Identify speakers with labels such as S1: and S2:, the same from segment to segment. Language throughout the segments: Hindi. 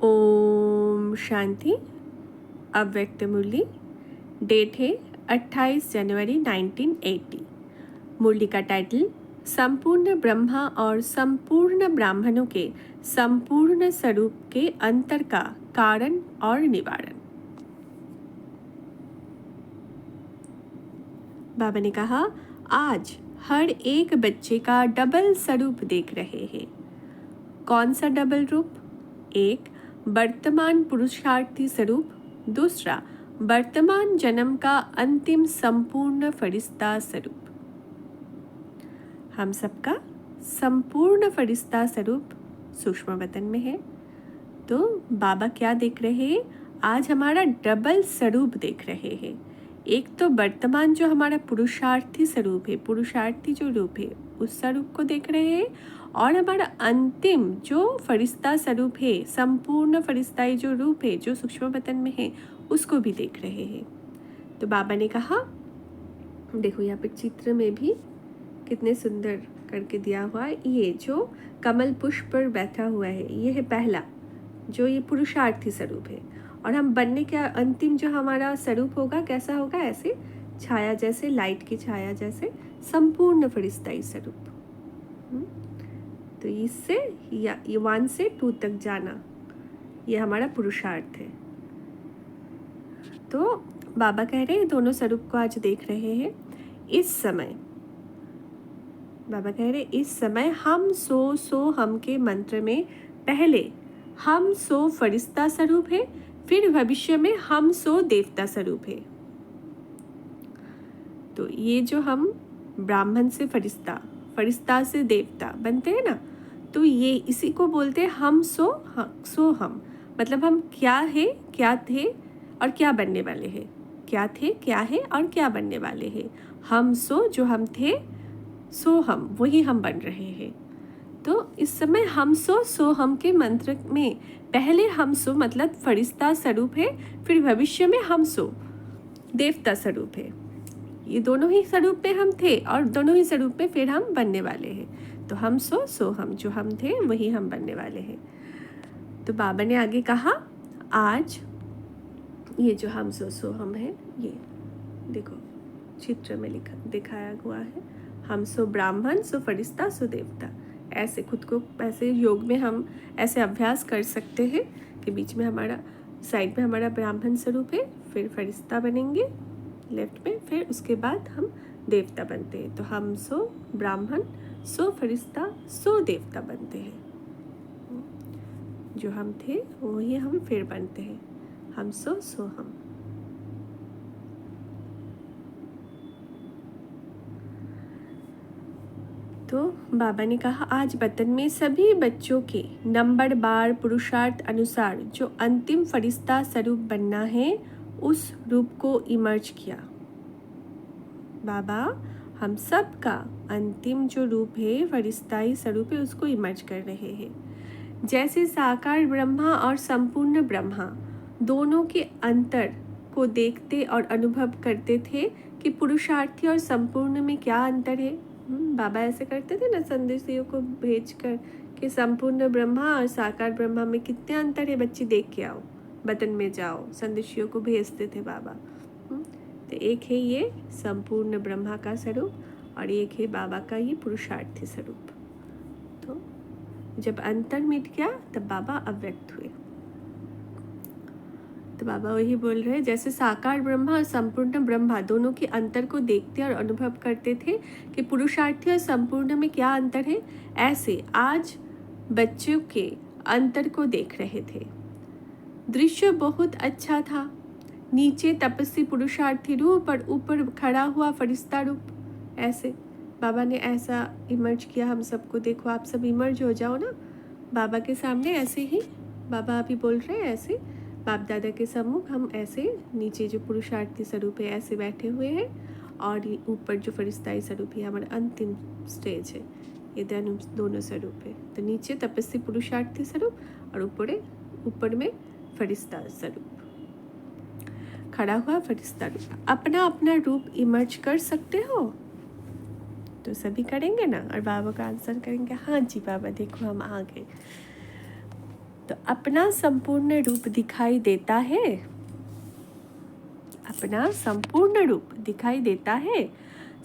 S1: ओम शांति। अव्यक्त मुरली। डेट है 28 जनवरी 1980। मुरली का टाइटल संपूर्ण ब्रह्मा और संपूर्ण ब्राह्मणों के संपूर्ण स्वरूप के अंतर का कारण और निवारण। बाबा ने कहा, आज हर एक बच्चे का डबल स्वरूप देख रहे हैं। कौन सा डबल रूप? एक वर्तमान पुरुषार्थी स्वरूप, दूसरा वर्तमान जन्म का अंतिम संपूर्ण फरिश्ता स्वरूप। हम सबका संपूर्ण फरिश्ता स्वरूप सूक्ष्म वतन में है। तो बाबा क्या देख रहे हैं? आज हमारा डबल स्वरूप देख रहे हैं। एक तो वर्तमान जो हमारा पुरुषार्थी स्वरूप है, पुरुषार्थी जो रूप है, उस स्वरूप को देख रहे हैं, और हमारा अंतिम जो फरिश्ता स्वरूप है, संपूर्ण फरिश्ताई जो रूप है, जो सूक्ष्म वतन में है, उसको भी देख रहे हैं। तो बाबा ने कहा, देखो यहाँ पे चित्र में भी कितने सुंदर करके दिया हुआ है। ये जो कमल पुष्प पर बैठा हुआ है, ये है पहला जो ये पुरुषार्थी स्वरूप है। और हम बनने के अंतिम जो हमारा स्वरूप होगा, कैसा होगा? ऐसे छाया जैसे, लाइट की छाया जैसे, संपूर्ण फरिश्ताई स्वरूप। तो इससे 1 से 2 तक जाना, ये हमारा पुरुषार्थ है। तो बाबा कह रहे हैं दोनों स्वरूप को आज देख रहे हैं। इस समय बाबा कह रहे इस समय हम सो हम के मंत्र में पहले हम सो फरिश्ता स्वरूप है, फिर भविष्य में हम सो देवता स्वरूप है। तो ये जो हम ब्राह्मण से फरिश्ता, फरिश्ता से देवता बनते हैं ना, तो ये इसी को बोलते हैं हम सो हम। मतलब हम क्या है, क्या थे और क्या बनने वाले हैं। क्या थे, क्या है और क्या बनने वाले हैं। हम सो जो हम थे, सो हम वही हम बन रहे हैं। तो इस समय हम सो हम के मंत्र में पहले हम सो मतलब फरिश्ता स्वरूप है, फिर भविष्य में हम सो देवता स्वरूप है। ये दोनों ही स्वरूप में हम थे और दोनों ही स्वरूप में फिर हम बनने वाले हैं। तो हम सो हम जो हम थे वही हम बनने वाले हैं। तो बाबा ने आगे कहा, आज ये जो हम सो हम है, ये देखो चित्र में दिखाया हुआ है। हम सो ब्राह्मण, सो फरिश्ता, सो देवता। ऐसे खुद को ऐसे योग में हम ऐसे अभ्यास कर सकते हैं कि बीच में हमारा साइड में हमारा ब्राह्मण स्वरूप है, फिर फरिश्ता बनेंगे लेफ्ट में, फिर उसके बाद हम देवता बनते हैं। तो हम सो ब्राह्मण, सो फरिश्ता, सो देवता बनते हैं। जो हम थे वही हम फिर बनते हैं। हम सो हम। तो बाबा ने कहा, आज वतन में सभी बच्चों के नंबर बार पुरुषार्थ अनुसार जो अंतिम फरिश्ता स्वरूप बनना है, उस रूप को इमर्ज किया। बाबा हम सब का अंतिम जो रूप है, फरिश्ताई स्वरूप है, उसको इमर्ज कर रहे हैं। जैसे साकार ब्रह्मा और संपूर्ण ब्रह्मा दोनों के अंतर को देखते और अनुभव करते थे कि पुरुषार्थी और संपूर्ण में क्या अंतर है। बाबा ऐसे करते थे ना, संदेशियों को भेजकर कि संपूर्ण ब्रह्मा और साकार ब्रह्मा में कितने अंतर है, बच्चे देख के आओ, वतन में जाओ। संदेशियों को भेजते थे बाबा। तो एक है ये संपूर्ण ब्रह्मा का स्वरूप और एक है बाबा का ये पुरुषार्थी स्वरूप। तो जब अंतर मिट गया तब बाबा अव्यक्त हुए। तो बाबा वही बोल रहे हैं, जैसे साकार ब्रह्मा और संपूर्ण ब्रह्मा दोनों के अंतर को देखते और अनुभव करते थे कि पुरुषार्थी और संपूर्ण में क्या अंतर है, ऐसे आज बच्चों के अंतर को देख रहे थे। दृश्य बहुत अच्छा था। नीचे तपस्वी पुरुषार्थी रूप और ऊपर खड़ा हुआ फरिश्ता रूप। ऐसे बाबा ने ऐसा इमर्ज किया हम सबको। देखो आप सब इमर्ज हो जाओ ना बाबा के सामने। ऐसे ही बाबा अभी बोल रहे हैं, ऐसे बाप दादा के सम्मुख हम ऐसे नीचे जो पुरुषार्थी स्वरूप है ऐसे बैठे हुए हैं, और ये ऊपर जो फरिश्ताई स्वरूप है हमारा अंतिम स्टेज है। ये दोनों स्वरूप है। तो नीचे तपस्वी पुरुषार्थी स्वरूप और ऊपर में फरिश्ता स्वरूप, खड़ा हुआ फरिश्ता रूप। अपना अपना रूप इमर्ज कर सकते हो? तो सभी करेंगे ना, और बाबा का आंसर करेंगे, हाँ जी बाबा देखो हम आ गए। तो अपना संपूर्ण रूप दिखाई देता है, अपना संपूर्ण रूप दिखाई देता है,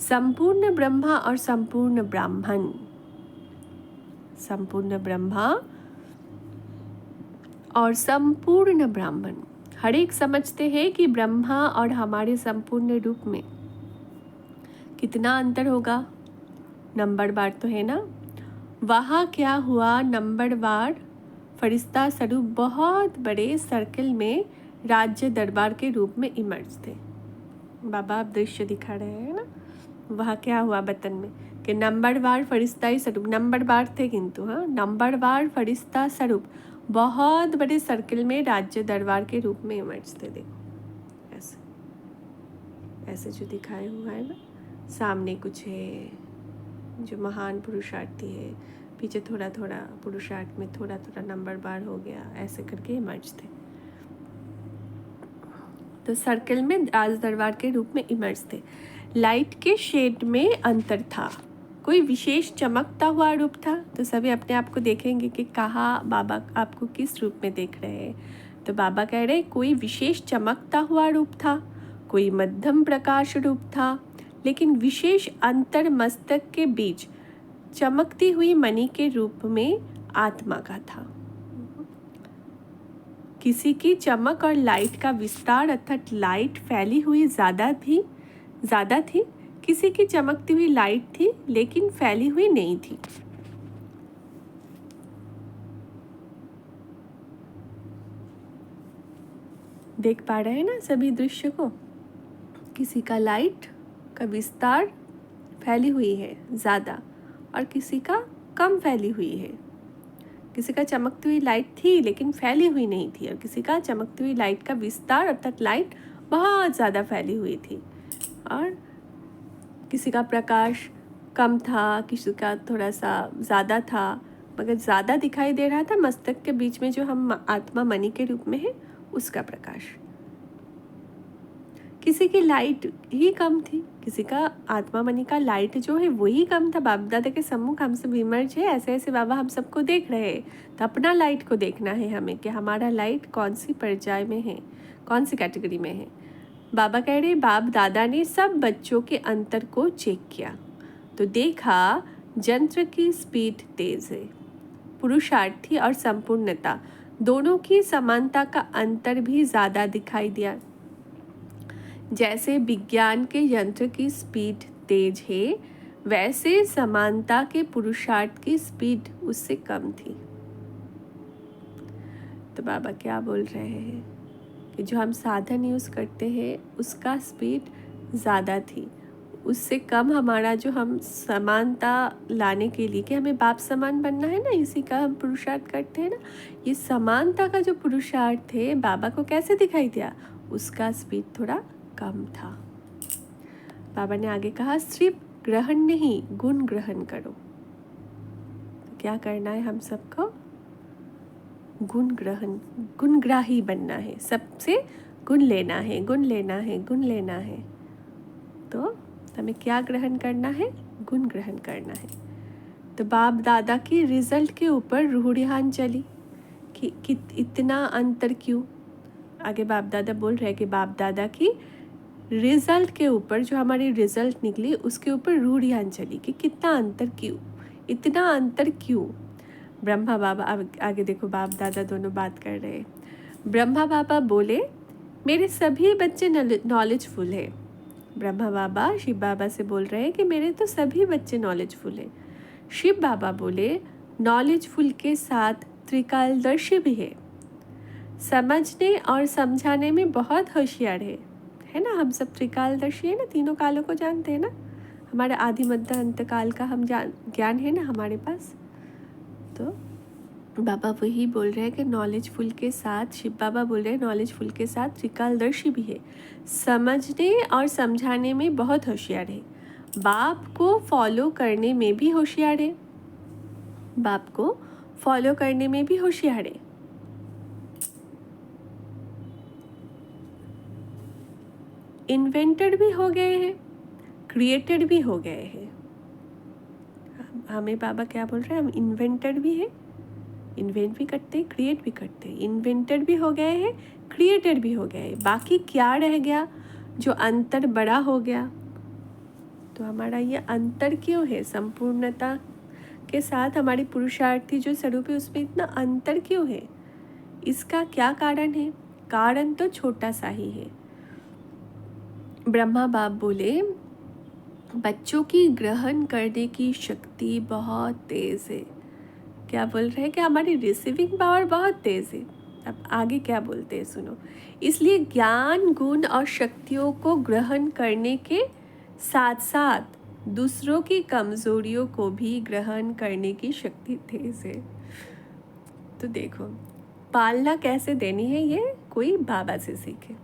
S1: संपूर्ण ब्रह्मा और संपूर्ण ब्राह्मण। संपूर्ण ब्रह्मा और संपूर्ण ब्राह्मण। हर एक समझते हैं कि ब्रह्मा और हमारे संपूर्ण रूप में कितना अंतर होगा, नंबरवार तो है ना। वहाँ क्या हुआ, नंबरवार फरिश्ता स्वरूप बहुत बड़े सर्कल में राज्य दरबार के रूप में इमर्ज थे। बाबा आप दृश्य दिखा रहे हैं ना। वहाँ क्या हुआ बतन में कि नंबरवार फरिश्ता स्वरूप, नंबरवार थे किंतु, हाँ, नंबरवार फरिश्ता स्वरूप बहुत बड़े सर्कल में राज्य दरबार के रूप में इमर्ज थे। देखो ऐसे ऐसे जो दिखाए हुआ है ना, सामने कुछ है जो महान पुरुषार्थी है, पीछे थोड़ा थोड़ा पुरुषार्थ में थोड़ा थोड़ा नंबरवार हो गया, ऐसे करके इमर्ज थे। तो सर्कल में राज दरबार के रूप में इमर्ज थे। लाइट के शेड में अंतर था, कोई विशेष चमकता हुआ रूप था। तो सभी अपने आप को देखेंगे कि कहाँ बाबा आपको किस रूप में देख रहे हैं। तो बाबा कह रहे कोई विशेष चमकता हुआ रूप था, कोई मध्यम प्रकाश रूप था, लेकिन विशेष अंतर मस्तक के बीच चमकती हुई मणि के रूप में आत्मा का था। किसी की चमक और लाइट का विस्तार अर्थात लाइट फैली हुई ज़्यादा थी, किसी की चमकती हुई लाइट थी लेकिन फैली हुई नहीं थी। देख पा रहे हैं ना सभी दृश्य को, किसी का लाइट का विस्तार फैली हुई है ज़्यादा और किसी का कम फैली हुई है। किसी का चमकती हुई लाइट थी लेकिन फैली हुई नहीं थी, और किसी का चमकती हुई लाइट का विस्तार अर्थात लाइट बहुत ज़्यादा फैली हुई थी, और किसी का प्रकाश कम था, किसी का थोड़ा सा ज़्यादा था, मगर ज़्यादा दिखाई दे रहा था मस्तक के बीच में जो हम आत्मा मणि के रूप में है उसका प्रकाश। किसी की लाइट ही कम थी, किसी का आत्मा मणि का लाइट जो है वही कम था। बाप दादा के सम्मुख हम सब विमर्श है, ऐसे ऐसे बाबा हम सबको देख रहे हैं। तो अपना लाइट को देखना है हमें कि हमारा लाइट कौन सी पर्याय में है, कौन सी कैटेगरी में है। बाबा कह रहे बाप दादा ने सब बच्चों के अंतर को चेक किया तो देखा यंत्र की स्पीड तेज है, पुरुषार्थी और संपूर्णता दोनों की समानता का अंतर भी ज़्यादा दिखाई दिया। जैसे विज्ञान के यंत्र की स्पीड तेज है, वैसे समानता के पुरुषार्थ की स्पीड उससे कम थी। तो बाबा क्या बोल रहे हैं कि जो हम साधन यूज़ करते हैं उसका स्पीड ज़्यादा थी, उससे कम हमारा जो हम समानता लाने के लिए कि हमें बाप समान बनना है ना, इसी का हम पुरुषार्थ करते हैं ना। ये समानता का जो पुरुषार्थ है बाबा को कैसे दिखाई दिया, उसका स्पीड थोड़ा कम था। बाबा ने आगे कहा सिर्फ ग्रहण नहीं गुण ग्रहण करो। तो क्या करना है हम सबको, गुण ग्रहण, गुणग्राही बनना है, सबसे गुण लेना है, गुण लेना है, गुण लेना है। तो हमें क्या ग्रहण करना है, गुण ग्रहण करना है। तो बाप दादा की रिजल्ट के ऊपर रूढ़ियान चली कि इतना अंतर क्यों। आगे बाप दादा बोल रहे हैं कि बाप दादा की रिजल्ट के ऊपर जो हमारी रिजल्ट निकली उसके ऊपर रूढ़ियान चली कि कितना अंतर क्यों, इतना अंतर क्यों। ब्रह्मा बाबा आगे देखो, बाप दादा दोनों बात कर रहे हैं। ब्रह्मा बाबा बोले मेरे सभी बच्चे नॉलेजफुल है। ब्रह्मा बाबा शिव बाबा से बोल रहे हैं कि मेरे तो सभी बच्चे नॉलेजफुल है। शिव बाबा बोले नॉलेजफुल के साथ त्रिकालदर्शी भी है, समझने और समझाने में बहुत होशियार है ना। हम सब त्रिकालदर्शी है ना, तीनों कालों को जानते हैं ना। हमारे आदि मध्य अंत काल का हम ज्ञान है ना हमारे पास। तो बाबा वही बोल रहे हैं कि नॉलेजफुल के साथ, शिव बाबा बोल रहे हैं नॉलेजफुल के साथ त्रिकालदर्शी भी है, समझने और समझाने में बहुत होशियार है, बाप को फॉलो करने में भी होशियार है, बाप को फॉलो करने में भी होशियार है। इन्वेंटेड भी हो गए हैं, क्रिएटेड भी हो गए हैं। हमें बाबा क्या बोल रहे हैं, हम इन्वेंटेड भी है इन्वेंट भी करते हैं, क्रिएट भी करते हैं। इन्वेंटर भी हो गए हैं, क्रिएटर भी हो गए, बाकी क्या रह गया? जो अंतर बड़ा हो गया। तो हमारा ये अंतर क्यों है? संपूर्णता के साथ हमारी पुरुषार्थी जो स्वरूप है उसमें इतना अंतर क्यों है? इसका क्या कारण है? कारण तो छोटा सा ही है। ब्रह्मा बाप बोले बच्चों की ग्रहण करने की शक्ति बहुत तेज है। क्या बोल रहे हैं कि हमारी रिसीविंग पावर बहुत तेज है। अब आगे क्या बोलते हैं सुनो। इसलिए ज्ञान, गुण और शक्तियों को ग्रहण करने के साथ साथ दूसरों की कमजोरियों को भी ग्रहण करने की शक्ति तेज है। तो देखो, पालना कैसे देनी है ये कोई बाबा से सीखे।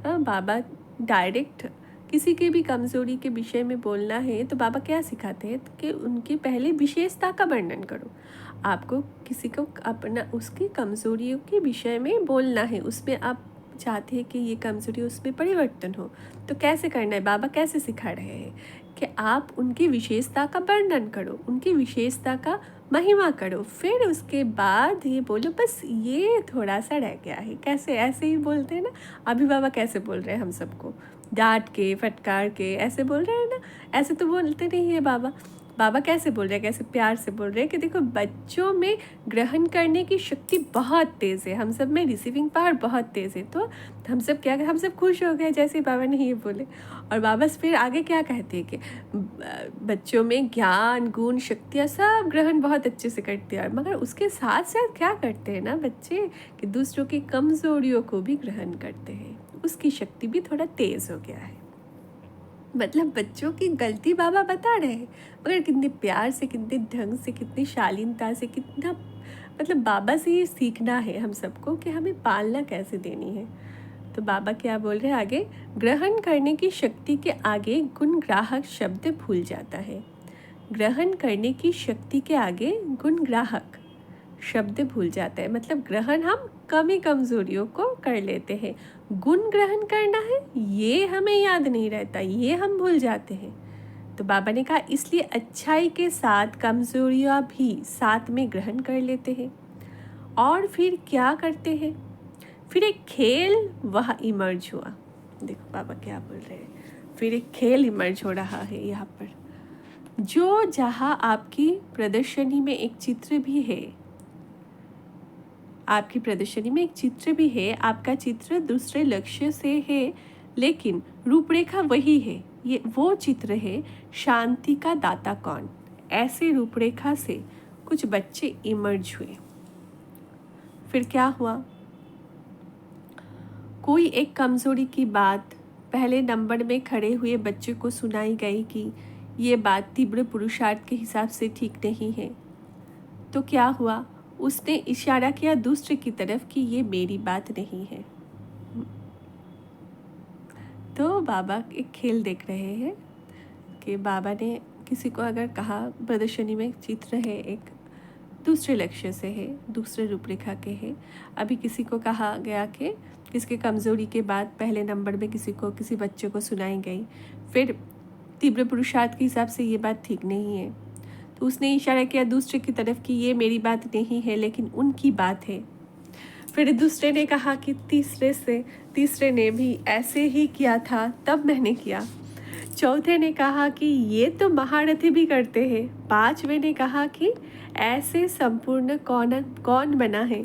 S1: बाबा डायरेक्ट किसी के भी कमज़ोरी के विषय में बोलना है तो बाबा क्या सिखाते हैं कि उनकी पहले विशेषता का वर्णन करो। आपको किसी को अपना उसकी कमज़ोरियों के विषय में बोलना है, उसमें आप चाहते हैं कि ये कमज़ोरी उसमें परिवर्तन हो, तो कैसे करना है? बाबा कैसे सिखा रहे हैं कि आप उनकी विशेषता का वर्णन करो, उनकी विशेषता का महिमा करो, फिर उसके बाद ये बोलो बस ये थोड़ा सा रह गया है। कैसे? ऐसे ही बोलते हैं ना। अभी बाबा कैसे बोल रहे हैं हम सबको, डांट के, फटकार के ऐसे बोल रहे हैं ना। ऐसे तो बोलते नहीं है बाबा। बाबा कैसे बोल रहे हैं? कैसे प्यार से बोल रहे हैं कि देखो बच्चों में ग्रहण करने की शक्ति बहुत तेज़ है, हम सब में रिसीविंग पावर बहुत तेज़ है। तो हम सब क्या, हम सब खुश हो गए जैसे बाबा ने ये बोले। और बाबा फिर आगे क्या कहते हैं कि बच्चों में ज्ञान, गुण, शक्तियाँ सब ग्रहण बहुत अच्छे से करते हैं, मगर उसके साथ साथ क्या करते हैं ना बच्चे कि दूसरों की कमज़ोरियों को भी ग्रहण करते हैं। उसकी शक्ति भी थोड़ा तेज़ हो गया है। मतलब बच्चों की गलती बाबा बता रहे हैं, मगर कितने प्यार से, कितने ढंग से, कितनी शालीनता से, कितना मतलब बाबा से ये सीखना है हम सबको कि हमें पालना कैसे देनी है। तो बाबा क्या बोल रहे हैं आगे, ग्रहण करने की शक्ति के आगे गुणग्राहक शब्द भूल जाता है। ग्रहण करने की शक्ति के आगे गुणग्राहक शब्द भूल जाता है। मतलब ग्रहण हम कमी कमजोरियों को कर लेते हैं, गुण ग्रहण करना है ये हमें याद नहीं रहता, ये हम भूल जाते हैं। तो बाबा ने कहा इसलिए अच्छाई के साथ कमजोरियां भी साथ में ग्रहण कर लेते हैं। और फिर क्या करते हैं? फिर एक खेल वह इमर्ज हुआ। देखो बाबा क्या बोल रहे हैं, फिर एक खेल इमर्ज हो रहा है यहाँ पर, जो जहाँ आपकी प्रदर्शनी में एक चित्र भी है, आपकी प्रदर्शनी में एक चित्र भी है, आपका चित्र दूसरे लक्ष्य से है लेकिन रूपरेखा वही है। ये वो चित्र है शांति का दाता कौन। ऐसे रूपरेखा से कुछ बच्चे इमर्ज हुए। फिर क्या हुआ? कोई एक कमजोरी की बात पहले नंबर में खड़े हुए बच्चे को सुनाई गई कि ये बात तीव्र पुरुषार्थ के हिसाब से ठीक नहीं है। तो क्या हुआ? उसने इशारा किया दूसरे की तरफ कि ये मेरी बात नहीं है। तो बाबा एक खेल देख रहे हैं कि बाबा ने किसी को अगर कहा प्रदर्शनी में एक चित्र है, एक दूसरे लक्ष्य से है, दूसरे रूपरेखा के है। अभी किसी को कहा गया कि किसके कमज़ोरी के बाद पहले नंबर में किसी बच्चे को सुनाई गई, फिर तीव्र पुरुषार्थ के हिसाब से ये बात ठीक नहीं है, तो उसने इशारा किया दूसरे की तरफ कि ये मेरी बात नहीं है लेकिन उनकी बात है। फिर दूसरे ने कहा कि तीसरे ने भी ऐसे ही किया था तब मैंने किया। चौथे ने कहा कि ये तो महारथी भी करते हैं। पांचवें ने कहा कि ऐसे संपूर्ण कौन बना है।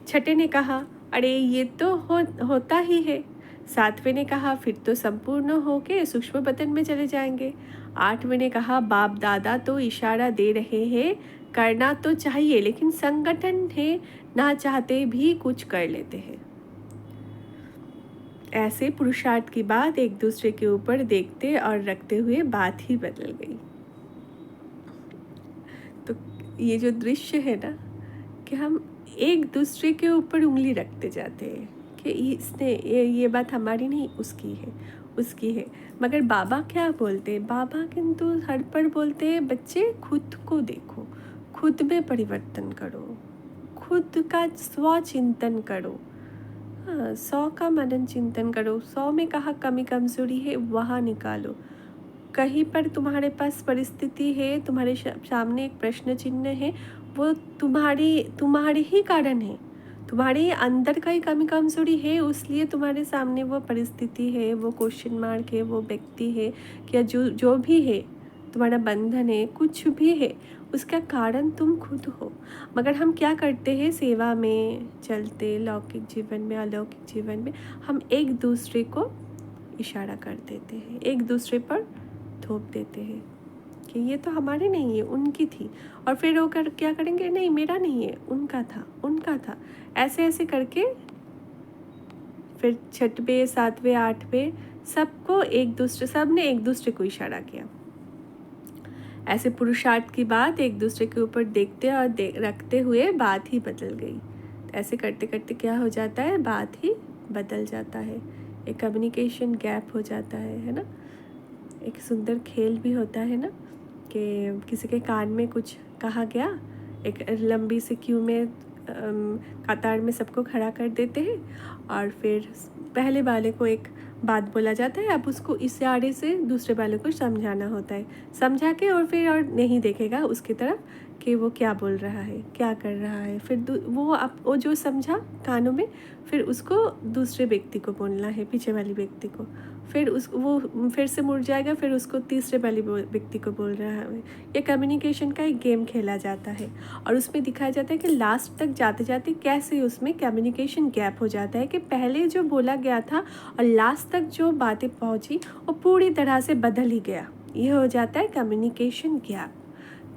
S1: छठे ने कहा अरे ये तो होता ही है। सातवें ने कहा फिर तो संपूर्ण होके सूक्ष्म बतन में चले जाएंगे। आठवें ने कहा बाप दादा तो इशारा दे रहे हैं, करना तो चाहिए लेकिन संगठन है, ना चाहते भी कुछ कर लेते हैं। ऐसे पुरुषार्थ की बात एक दूसरे के ऊपर देखते और रखते हुए बात ही बदल गई। तो ये जो दृश्य है ना कि हम एक दूसरे के ऊपर उंगली रखते जाते हैं कि इसने ये बात हमारी नहीं, उसकी है। मगर बाबा क्या बोलते हैं? बाबा किंतु हर पर बोलते हैं बच्चे खुद को देखो, खुद में परिवर्तन करो, खुद का स्वचिंतन करो। 100 का मनन चिंतन करो। 100 में कहाँ कमी कमजोरी है वहाँ निकालो। कहीं पर तुम्हारे पास परिस्थिति है, तुम्हारे सामने एक प्रश्न चिन्ह है, वो तुम्हारे ही कारण है, तुम्हारे अंदर का ही कमी कमजोरी है, इसलिए तुम्हारे सामने वो परिस्थिति है, वो क्वेश्चन मार्क है, वो व्यक्ति है, क्या जो जो भी है, तुम्हारा बंधन है, कुछ भी है, उसका कारण तुम खुद हो। मगर हम क्या करते हैं, सेवा में चलते, लौकिक जीवन में, अलौकिक जीवन में, हम एक दूसरे को इशारा कर देते हैं, एक दूसरे पर थोप देते हैं कि ये तो हमारे नहीं है, उनकी थी। और फिर वो क्या करेंगे, नहीं मेरा नहीं है, उनका था, उनका था, ऐसे ऐसे करके फिर 6वें 7वें 8वें सबको सबने एक दूसरे को इशारा किया। ऐसे पुरुषार्थ की बात एक दूसरे के ऊपर देखते और रखते हुए बात ही बदल गई। ऐसे करते करते क्या हो जाता है, बात ही बदल जाता है, एक कम्युनिकेशन गैप हो जाता है ना। एक सुंदर खेल भी होता है ना कि किसी के कान में कुछ कहा गया, एक लंबी सी क्यू में कतार में सबको खड़ा कर देते हैं और फिर पहले वाले को एक बात बोला जाता है, अब उसको इशारे से दूसरे वाले को समझाना होता है, समझा के और फिर और नहीं देखेगा उसकी तरफ कि वो क्या बोल रहा है, क्या कर रहा है। फिर वो जो समझा कानों में, फिर उसको दूसरे व्यक्ति को बोलना है, पीछे वाली व्यक्ति को, फिर वो फिर से मुड़ जाएगा, फिर उसको तीसरे वाले व्यक्ति को बोल रहा है। ये कम्युनिकेशन का एक गेम खेला जाता है और उसमें दिखाया जाता है कि लास्ट तक जाते जाते कैसे उसमें कम्युनिकेशन गैप हो जाता है कि पहले जो बोला गया था और लास्ट तक जो बातें पहुंची वो पूरी तरह से बदल ही गया। ये हो जाता है कम्युनिकेशन गैप।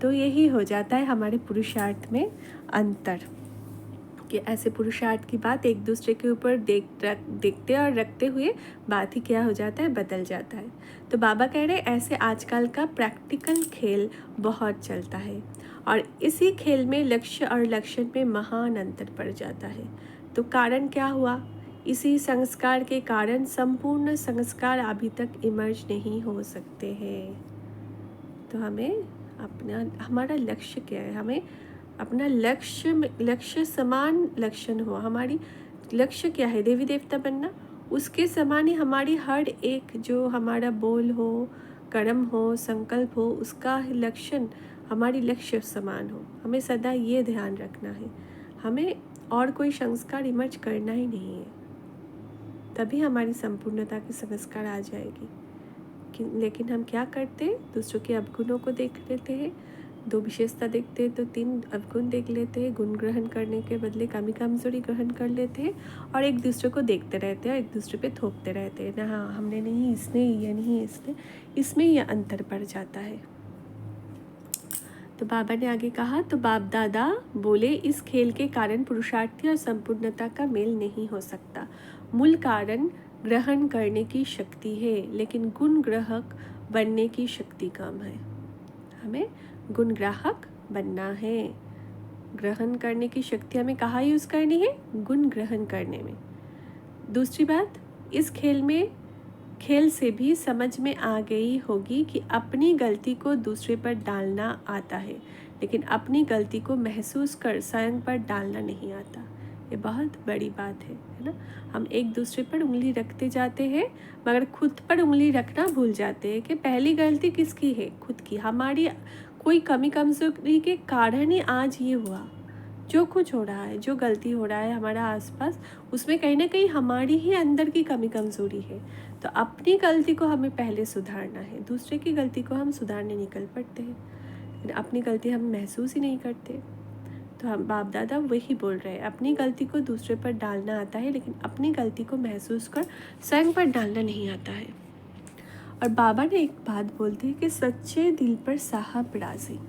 S1: तो यही हो जाता है हमारे पुरुषार्थ में अंतर, कि ऐसे पुरुषार्थ की बात एक दूसरे के ऊपर देखते और रखते हुए बात ही क्या हो जाता है, बदल जाता है। तो बाबा कह रहे ऐसे आजकल का प्रैक्टिकल खेल बहुत चलता है और इसी खेल में लक्ष्य और लक्षण में महान अंतर पड़ जाता है। तो कारण क्या हुआ, इसी संस्कार के कारण संपूर्ण संस्कार अभी तक इमर्ज नहीं हो सकते हैं। तो हमारा लक्ष्य क्या है, हमें अपना लक्ष्य समान लक्षण हो। हमारी लक्ष्य क्या है, देवी देवता बनना, उसके समान ही हमारी हर एक जो हमारा बोल हो, कर्म हो, संकल्प हो, उसका लक्षण हमारी लक्ष्य समान हो। हमें सदा ये ध्यान रखना है, हमें और कोई संस्कार इमर्ज करना ही नहीं है, तभी हमारी संपूर्णता की संस्कार आ जाएगी। लेकिन हम क्या करते हैं, दूसरों के अवगुणों को देख लेते हैं, 2 विशेषता देखते हैं तो 3 अवगुण देख लेते हैं, गुण ग्रहण करने के बदले कमी कमजोरी ग्रहण कर लेते हैं और एक दूसरे को देखते रहते हैं, एक दूसरे पे थोपते रहते हैं ना, हाँ हमने नहीं, इसने, ये नहीं इसने, इसमें यह अंतर पड़ जाता है। तो बाबा ने आगे कहा, तो बाप दादा बोले इस खेल के कारण पुरुषार्थी और संपूर्णता का मेल नहीं हो सकता। मूल कारण ग्रहण करने की शक्ति है, लेकिन गुण ग्राहक बनने की शक्ति कम है। हमें गुण ग्राहक बनना है, ग्रहण करने की शक्ति हमें कहाँ यूज़ करनी है, गुण ग्रहण करने में। दूसरी बात, इस खेल से भी समझ में आ गई होगी कि अपनी गलती को दूसरे पर डालना आता है, लेकिन अपनी गलती को महसूस कर स्वयं पर डालना नहीं आता। ये बहुत बड़ी बात है ना। हम एक दूसरे पर उंगली रखते जाते हैं मगर खुद पर उंगली रखना भूल जाते हैं कि पहली गलती किसकी है, खुद की। हमारी कोई कमी कमजोरी के कारण ही आज ये हुआ। जो कुछ हो रहा है, जो गलती हो रहा है हमारा आसपास, उसमें कहीं ना कहीं हमारी ही अंदर की कमी कमजोरी है। तो अपनी गलती को हमें पहले सुधारना है, दूसरे की गलती को हम सुधारने निकल पड़ते हैं, अपनी गलती हम महसूस ही नहीं करते। तो हम बाप दादा वही बोल रहे हैं, अपनी गलती को दूसरे पर डालना आता है, लेकिन अपनी गलती को महसूस कर स्वयं पर डालना नहीं आता है। और बाबा ने एक बात बोलते हैं कि सच्चे दिल पर साहब राजी।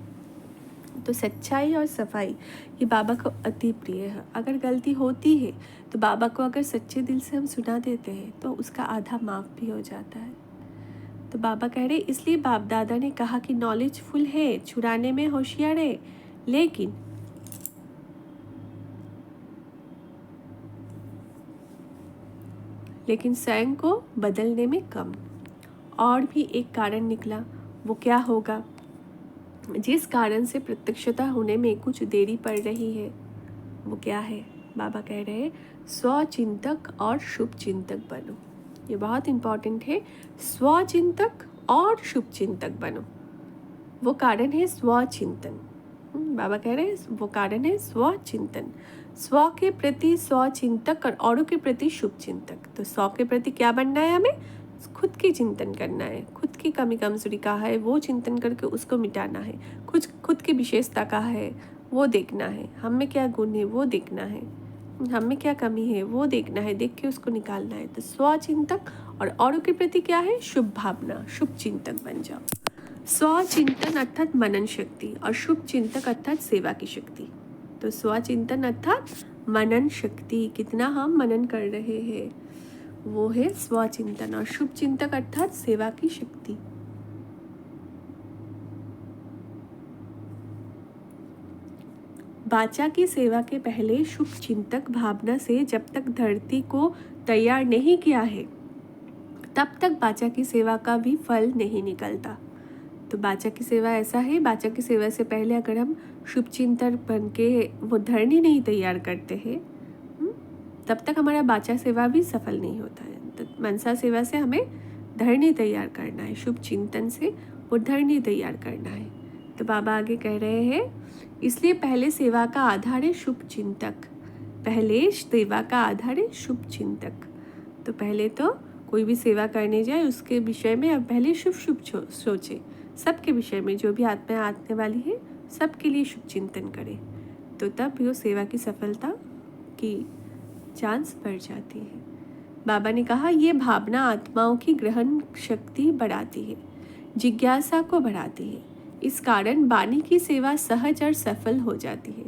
S1: तो सच्चाई और सफाई ये बाबा को अति प्रिय है। अगर गलती होती है तो बाबा को अगर सच्चे दिल से हम सुना देते हैं तो उसका आधा माफ भी हो जाता है। तो बाबा कह रहे इसलिए बाप दादा ने कहा कि नॉलेजफुल है, छुड़ाने में होशियार है, लेकिन स्वयं को बदलने में कम। और भी एक कारण निकला, वो क्या होगा, जिस कारण से प्रत्यक्षता होने में कुछ देरी पड़ रही है, वो क्या है। बाबा कह रहे हैं स्वचिंतक और शुभ चिंतक बनो। ये बहुत इम्पॉर्टेंट है, स्वचिंतक और शुभ चिंतक बनो। वो कारण है स्वचिंतन। बाबा कह रहे हैं वो कारण है स्व चिंतन। स्व के प्रति स्व चिंतक और औरों के प्रति शुभ चिंतक। तो स्व के प्रति क्या बनना है? हमें खुद की चिंतन करना है, खुद की कमी कमजोरी का है वो चिंतन करके उसको मिटाना है, खुद की विशेषता का है वो देखना है, हम में क्या गुण है वो देखना है, हम में क्या कमी है वो देखना है, देख के उसको निकालना है। तो स्वचिंतक और औरों के प्रति क्या है? शुभ भावना, शुभ चिंतक बन जाओ। स्वचिंतन अर्थात मनन शक्ति और शुभ चिंतक अर्थात सेवा की शक्ति। तो स्वचिंतन अर्थात मनन शक्ति, कितना हम मनन कर रहे हैं वो है स्वचिंतन, और शुभ चिंतक अर्थात सेवा की शक्ति। बाचा की सेवा के पहले शुभ चिंतक भावना से जब तक धरती को तैयार नहीं किया है तब तक बाचा की सेवा का भी फल नहीं निकलता। तो बाचा की सेवा ऐसा है, बाचा की सेवा से पहले अगर हम शुभ चिंतक बन के वो धरनी नहीं तैयार करते हैं तब तक हमारा बाचा सेवा भी सफल नहीं होता है। तो मनसा सेवा से हमें धरनी तैयार करना है, शुभ चिंतन से वो धरनी तैयार करना है। तो बाबा आगे कह रहे हैं इसलिए पहले सेवा का आधार है शुभ चिंतक, पहले सेवा का आधार है शुभ चिंतक। तो पहले तो कोई भी सेवा करने जाए उसके विषय में अब पहले शुभ शुभ सोचे, सबके विषय में जो भी आत्मा आने वाली है सबके लिए शुभ चिंतन करें, तो तब वो सेवा की सफलता की चांस बढ़ जाती है। बाबा ने कहा ये भावना आत्माओं की ग्रहण शक्ति बढ़ाती है, जिज्ञासा को बढ़ाती है, इस कारण वाणी की सेवा सहज और सफल हो जाती है।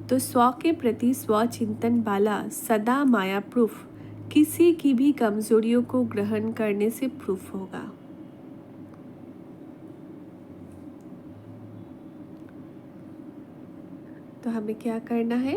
S1: तो स्व के प्रति स्व चिंतन वाला सदा माया प्रूफ किसी की भी कमजोरियों को ग्रहण करने से प्रूफ होगा। तो हमें क्या करना है?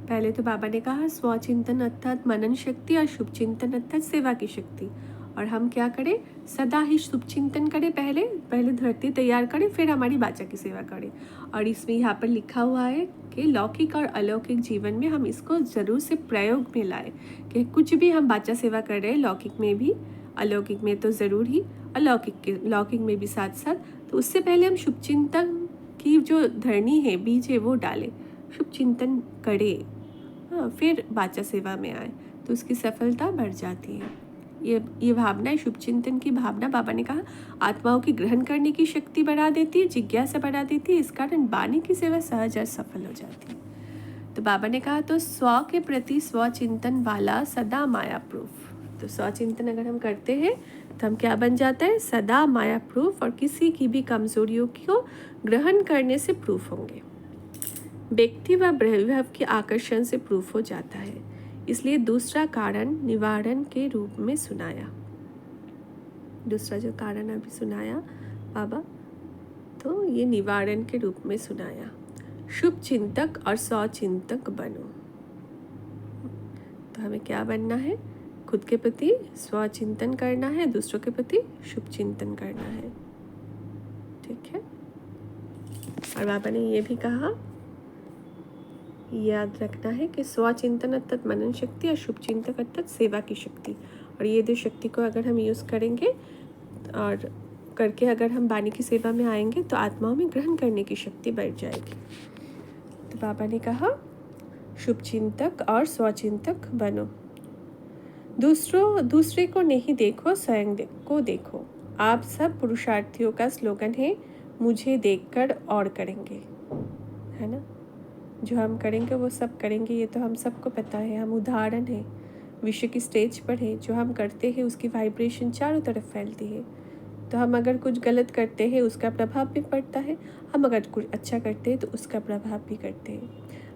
S1: पहले तो बाबा ने कहा स्वचिंतन अर्थात मनन शक्ति और शुभ चिंतन अर्थात सेवा की शक्ति, और हम क्या करें? सदा ही शुभ चिंतन करें, पहले धरती तैयार करें, फिर हमारी बाचा की सेवा करें। और इसमें यहाँ पर लिखा हुआ है कि लौकिक और अलौकिक जीवन में हम इसको ज़रूर से प्रयोग में लाए कि कुछ भी हम बाचा सेवा कर रहे हैं, लौकिक में भी अलौकिक में तो ज़रूर ही, लौकिक में भी साथ साथ, तो उससे पहले हम शुभ चिंतन की जो धरनी है, बीज है, वो डालें, शुभ चिंतन करें, हाँ, फिर बाचा सेवा में आए तो उसकी सफलता बढ़ जाती है। ये भावना है, शुभ चिंतन की भावना, बाबा ने कहा आत्माओं की ग्रहण करने की शक्ति बढ़ा देती है, जिज्ञासा बढ़ा देती है, इस कारण वाणी की सेवा सहज और सफल हो जाती है। तो बाबा ने कहा तो स्व के प्रति स्व चिंतन वाला सदा माया प्रूफ। तो स्व चिंतन अगर हम करते हैं तो हम क्या बन जाता है? सदा माया प्रूफ, और किसी की भी कमजोरियों को ग्रहण करने से प्रूफ होंगे, व्यक्ति व वैभव के आकर्षण से प्रूफ हो जाता है। इसलिए दूसरा कारण निवारण के रूप में सुनाया। दूसरा जो कारण अभी सुनाया बाबा, तो ये निवारण के रूप में सुनाया। शुभ चिंतक और स्वचिंतक बनो। तो हमें क्या बनना है? खुद के प्रति स्वचिंतन करना है, दूसरों के प्रति शुभ चिंतन करना है। ठीक है। और बाबा ने ये भी कहा, याद रखना है कि स्वचिंतन अर्थात मनन शक्ति और शुभ चिंतक अर्थात सेवा की शक्ति, और ये दो शक्ति को अगर हम यूज़ करेंगे और करके अगर हम वाणी की सेवा में आएंगे तो आत्माओं में ग्रहण करने की शक्ति बढ़ जाएगी। तो बाबा ने कहा शुभ चिंतक और स्वचिंतक बनो। दूसरे को नहीं देखो, स्वयं को देखो। आप सब पुरुषार्थियों का स्लोगन है मुझे देखकर और करेंगे, है ना? जो हम करेंगे वो सब करेंगे, ये तो हम सबको पता है, हम उदाहरण हैं, विश्व की स्टेज पर है। जो हम करते हैं उसकी वाइब्रेशन चारों तरफ फैलती है। तो हम अगर कुछ गलत करते हैं उसका प्रभाव भी पड़ता है, हम अगर कुछ अच्छा करते हैं तो उसका प्रभाव भी करते हैं।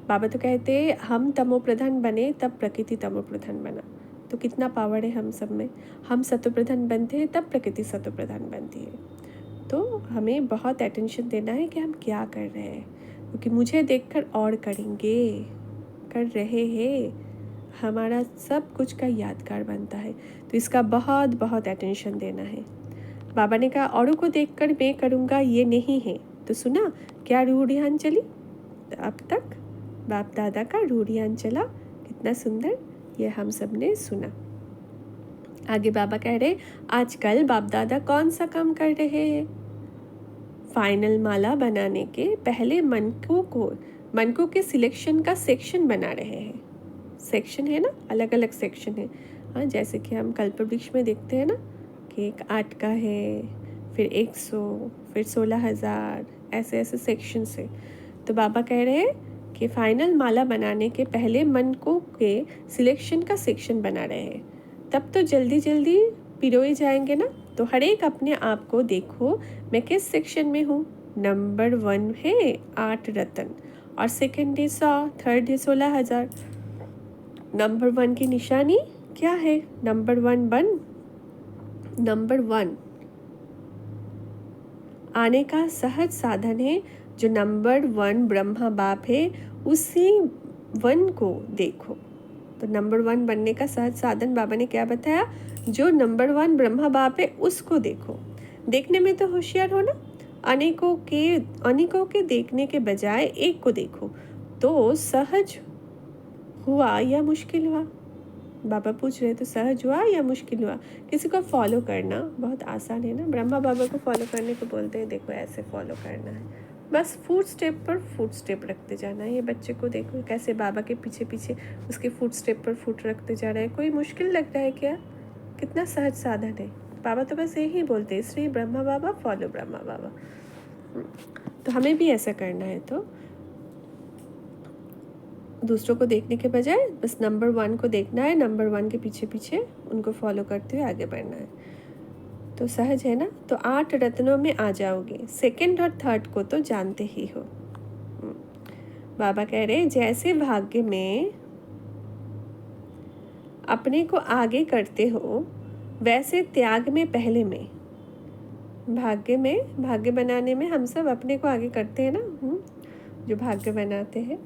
S1: बाबा तो कहते हैं हम तमो प्रधान बने तब प्रकृति तमो प्रधान बना। तो कितना पावर है हम सब में। हम सतो प्रधान बनते हैं तब प्रकृति सतो प्रधान बनती है। तो हमें बहुत अटेंशन देना है कि हम क्या कर रहे हैं, क्योंकि मुझे देखकर और करेंगे, कर रहे हैं, हमारा सब कुछ का यादगार बनता है। तो इसका बहुत बहुत अटेंशन देना है। बाबा ने कहा औरों को देखकर मैं करूँगा ये नहीं है। तो सुना क्या रूढ़ियान चली? तो अब तक बाप दादा का रूढ़ियान चला कितना सुंदर ये हम सब ने सुना। आगे बाबा कह रहे आजकल बाप दादा कौन सा काम कर रहे हैं? फाइनल माला बनाने के पहले मनकों के सिलेक्शन का सेक्शन बना रहे हैं। सेक्शन है ना, अलग अलग सेक्शन है। हाँ, जैसे कि हम कल्पवृक्ष में देखते हैं ना कि एक 8 का है, फिर 100, फिर 16,000, ऐसे ऐसे सेक्शन से। तो बाबा कह रहे हैं कि फाइनल माला बनाने के पहले मनकों के सिलेक्शन का सेक्शन बना रहे हैं, तब तो जल्दी जल्दी पिरोए जाएंगे ना। तो हर एक अपने आप को देखो, मैं किस सेक्शन में हूँ। नंबर 1 है 8 रत्न, और सेकंड है 100, थर्ड है 16,000। नंबर 1 की निशानी क्या है? नंबर 1 आने का सहज साधन है। जो नंबर 1 ब्रह्मा बाप है, उसी 1 को देखो। तो नंबर 1 बनने का सहज साधन बाबा ने क्या बताया? जो नंबर 1 ब्रह्मा बाप है उसको देखो। देखने में तो होशियार हो ना, अनेकों के देखने के बजाय एक को देखो। तो सहज हुआ या मुश्किल हुआ? बाबा पूछ रहे तो सहज हुआ या मुश्किल हुआ? किसी को फॉलो करना बहुत आसान है ना। ब्रह्मा बाबा को फॉलो करने को बोलते हैं, देखो ऐसे फॉलो करना है, बस फुट स्टेप पर फुट स्टेप रखते जाना है। ये बच्चे को देखो कैसे बाबा के पीछे पीछे उसके फुट स्टेप पर फुट रखते जा रहा है। कोई मुश्किल लगता है क्या? कितना सहज साधन है। बाबा तो बस यही बोलते हैं, इसलिए ब्रह्मा बाबा फॉलो ब्रह्मा बाबा। तो हमें भी ऐसा करना है। तो दूसरों को देखने के बजाय बस नंबर 1 को देखना है, नंबर 1 के पीछे पीछे उनको फॉलो करते हुए आगे बढ़ना है। तो सहज है ना। तो 8 रत्नों में आ जाओगे। सेकंड और थर्ड को तो जानते ही हो। बाबा कह रहे जैसे भाग्य में अपने को आगे करते हो, वैसे त्याग में पहले में। भाग्य बनाने में हम सब अपने को आगे करते हैं ना, जो भाग्य बनाते हैं।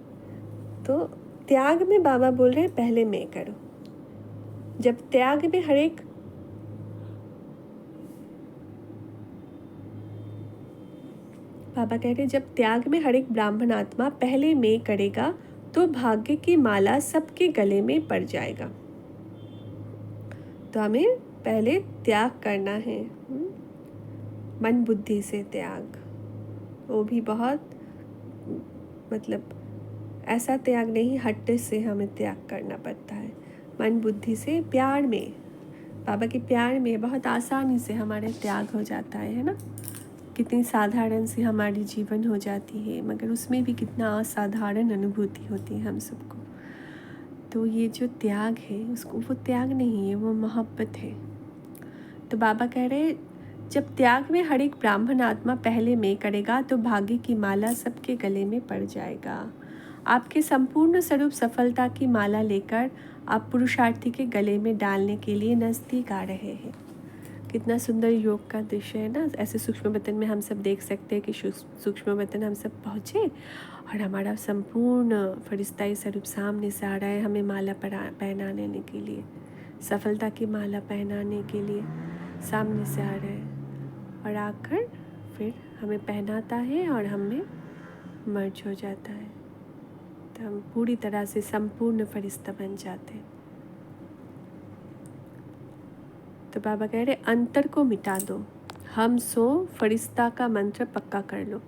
S1: तो त्याग में बाबा बोल रहे हैं पहले मैं करो। जब त्याग में बाबा कह रहे जब त्याग में हर एक ब्राह्मण आत्मा पहले मैं करेगा, तो भाग्य की माला सबके गले में पड़ जाएगा। तो हमें पहले त्याग करना है, मन बुद्धि से त्याग। वो भी बहुत मतलब ऐसा त्याग नहीं, हट्टे से हमें त्याग करना पड़ता है। मन बुद्धि से, प्यार में, बाबा के प्यार में बहुत आसानी से हमारे त्याग हो जाता है ना। कितनी साधारण सी हमारी जीवन हो जाती है, मगर उसमें भी कितना असाधारण अनुभूति होती है हम सबको। तो ये जो त्याग है, उसको वो त्याग नहीं है, वो मोहब्बत है। तो बाबा कह रहे जब त्याग में हर एक ब्राह्मण आत्मा पहले मैं करेगा, तो भाग्य की माला सबके गले में पड़ जाएगा। आपके संपूर्ण स्वरूप सफलता की माला लेकर आप पुरुषार्थी के गले में डालने के लिए नज़दीक आ रहे हैं। कितना सुंदर योग का दृश्य है ना। ऐसे सूक्ष्म वतन में हम सब देख सकते हैं कि सूक्ष्म वतन हम सब पहुँचे और हमारा संपूर्ण फरिश्ताई स्वरूप सामने से आ रहा है, हमें माला पहनाने के लिए, सफलता की माला पहनाने के लिए सामने से आ रहा है, और आकर फिर हमें पहनाता है और हमें मर्ज हो जाता है। तो हम पूरी तरह से संपूर्ण फरिश्ता बन जाते हैं। तो बाबा कह रहे अंतर को मिटा दो, हम सो फरिश्ता का मंत्र पक्का कर लो।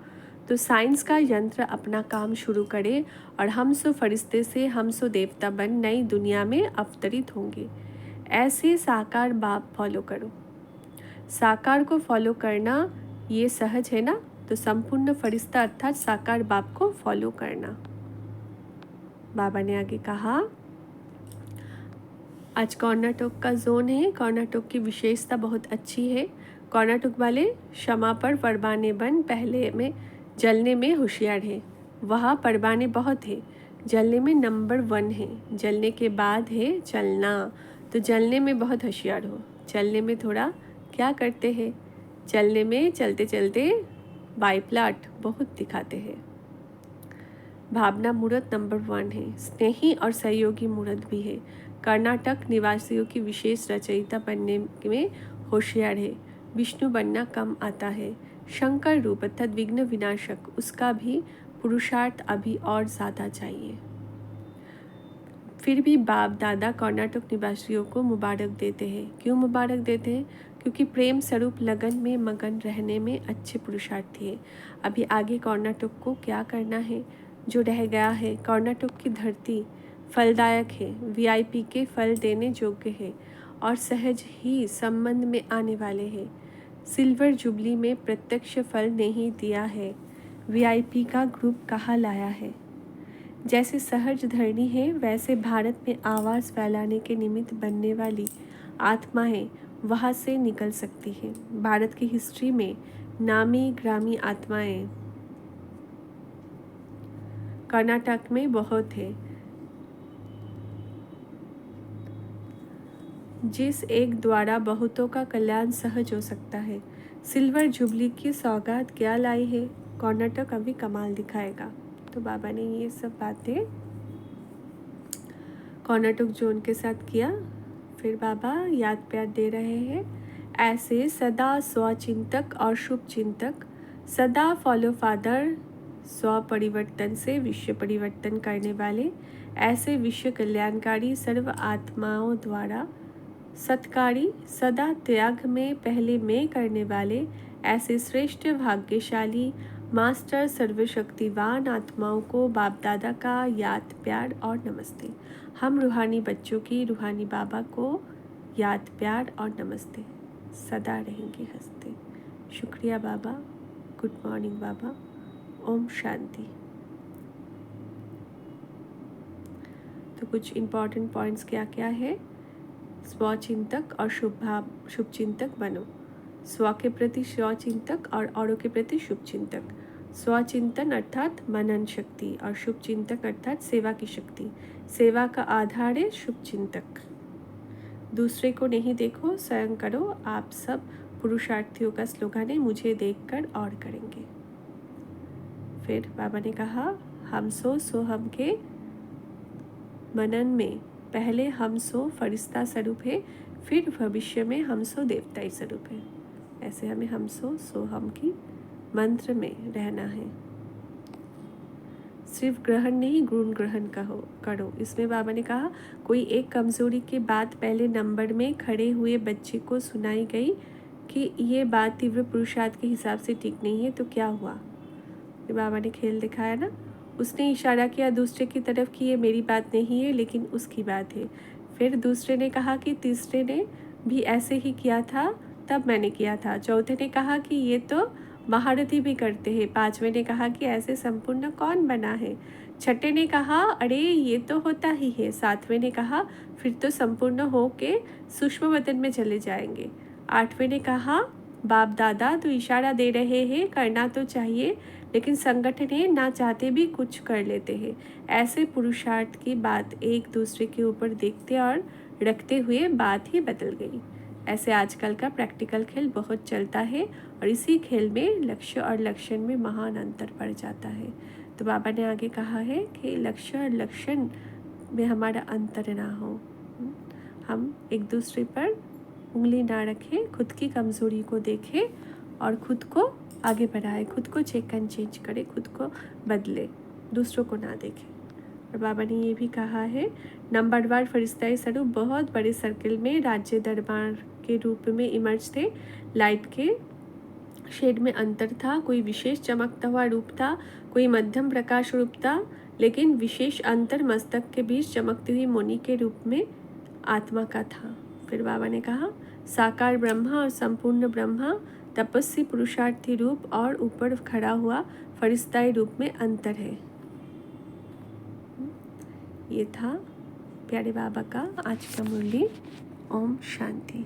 S1: तो साइंस का यंत्र अपना काम शुरू करे और हम सो फरिश्ते से हम सो देवता बन नई दुनिया में अवतरित होंगे। ऐसे साकार बाप फॉलो करो। साकार को फॉलो करना ये सहज है ना। तो संपूर्ण फरिश्ता अर्थात साकार बाप को फॉलो करना। बाबा ने आगे कहा आज कर्नाटक का जोन है। कर्नाटक की विशेषता बहुत अच्छी है। कर्नाटक वाले क्षमा पर परवाने बन पहले में जलने में होशियार है। वहाँ परवाने बहुत है, जलने में नंबर 1 है। जलने के बाद है चलना। तो जलने में बहुत होशियार हो, चलने में थोड़ा क्या करते हैं, चलने में चलते चलते बाइप्लाट बहुत दिखाते हैं। भावना मूर्त नंबर 1 है। स्नेही और सहयोगी मूर्त भी है। कर्नाटक निवासियों की विशेष रचयिता बनने में होशियार है। विष्णु बनना कम आता है। शंकर रूप अर्थात विघ्न विनाशक, उसका भी पुरुषार्थ अभी और ज़्यादा चाहिए। फिर भी बाप दादा कर्नाटक निवासियों को मुबारक देते हैं। क्यों मुबारक देते हैं? क्योंकि प्रेम स्वरूप लगन में मगन रहने में अच्छे पुरुषार्थी है। अभी आगे कर्नाटक को क्या करना है? जो रह गया है, कर्नाटक की धरती फलदायक है, वीआईपी के फल देने योग्य है और सहज ही संबंध में आने वाले हैं। सिल्वर जुबली में प्रत्यक्ष फल नहीं दिया है, वीआईपी का ग्रुप कहाँ लाया है। जैसे सहज धरणी है, वैसे भारत में आवाज़ फैलाने के निमित्त बनने वाली आत्माएं वहाँ से निकल सकती हैं। भारत की हिस्ट्री में नामी ग्रामी आत्माएं कर्नाटक में बहुत है। जिस एक द्वारा बहुतों का कल्याण सहज हो सकता है। सिल्वर जुबली की सौगात क्या लाई है? कर्नाटक अभी कमाल दिखाएगा। तो बाबा ने ये सब बातें कर्नाटक जोन के साथ किया। फिर बाबा याद प्यार दे रहे हैं। ऐसे सदा स्वचिंतक और शुभ चिंतक, सदा फॉलो फादर, स्व परिवर्तन से विश्व परिवर्तन करने वाले, ऐसे विश्व कल्याणकारी सर्व आत्माओं द्वारा सत्कारी, सदा त्याग में पहले मैं करने वाले, ऐसे श्रेष्ठ भाग्यशाली मास्टर सर्वशक्तिवान आत्माओं को बाप दादा का याद प्यार और नमस्ते। हम रूहानी बच्चों की रूहानी बाबा को याद प्यार और नमस्ते। सदा रहेंगे हंसते। शुक्रिया बाबा। गुड मॉर्निंग बाबा। ओम शांति। तो कुछ इम्पॉर्टेंट पॉइंट्स क्या क्या है? स्वचिंतक और शुभ चिंतक बनो। स्व के प्रति स्वचिंतक और औरों के प्रति शुभ चिंतक। स्वचिंतन अर्थात मनन शक्ति और शुभ चिंतक अर्थात सेवा की शक्ति। सेवा का आधार है शुभ चिंतक। दूसरे को नहीं देखो, स्वयं करो। आप सब पुरुषार्थियों का स्लोगन है, मुझे देखकर और करेंगे। फिर बाबा ने कहा, हम सो हम के मनन में पहले हम सो फरिश्ता स्वरूप है, फिर भविष्य में हम सो देवताई स्वरूप है। ऐसे हमें हम सो हम की मंत्र में रहना है। सिर्फ ग्रहण नहीं, गुण ग्रहण करो। इसमें बाबा ने कहा, कोई एक कमजोरी की बात पहले नंबर में खड़े हुए बच्चे को सुनाई गई कि ये बात तीव्र पुरुषार्थ के हिसाब से ठीक नहीं है, तो क्या हुआ? ये बाबा ने खेल दिखाया ना। उसने इशारा किया दूसरे की तरफ कि ये मेरी बात नहीं है, लेकिन उसकी बात है। फिर दूसरे ने कहा कि तीसरे ने भी ऐसे ही किया था, तब मैंने किया था। चौथे ने कहा कि ये तो महारथी भी करते हैं। पांचवें ने कहा कि ऐसे संपूर्ण कौन बना है। छठे ने कहा, अरे ये तो होता ही है। सातवें ने कहा, फिर तो संपूर्ण हो के सूक्ष्म वतन में चले जाएंगे। आठवें ने कहा, बाप दादा तो इशारा दे रहे हैं, करना तो चाहिए, लेकिन संगठन है, ना चाहते भी कुछ कर लेते हैं। ऐसे पुरुषार्थ की बात एक दूसरे के ऊपर देखते और रखते हुए बात ही बदल गई। ऐसे आजकल का प्रैक्टिकल खेल बहुत चलता है और इसी खेल में लक्ष्य और लक्षण में महान अंतर पड़ जाता है। तो बाबा ने आगे कहा है कि लक्ष्य और लक्षण में हमारा अंतर ना हो। हम एक दूसरे पर उंगली ना रखें, खुद की कमज़ोरी को देखें और खुद को आगे बढ़ाएं, खुद को चेक एंड चेंज करें, खुद को बदले, दूसरों को ना देखें। और बाबा ने ये भी कहा है, नंबरवार फरिश्ताई स्वरूप बहुत बड़े सर्किल में राज्य दरबार के रूप में इमर्ज थे। लाइट के शेड में अंतर था, कोई विशेष चमकता हुआ रूप था, कोई मध्यम प्रकाश रूप था, लेकिन विशेष अंतर मस्तक के बीच चमकती हुई मोनी के रूप में आत्मा का था। फिर बाबा ने कहा, साकार ब्रह्मा और संपूर्ण ब्रह्मा, तपस्वी पुरुषार्थी रूप और ऊपर खड़ा हुआ फरिश्ताई रूप में अंतर है। ये था प्यारे बाबा का आज का मुरली। ओम शांति।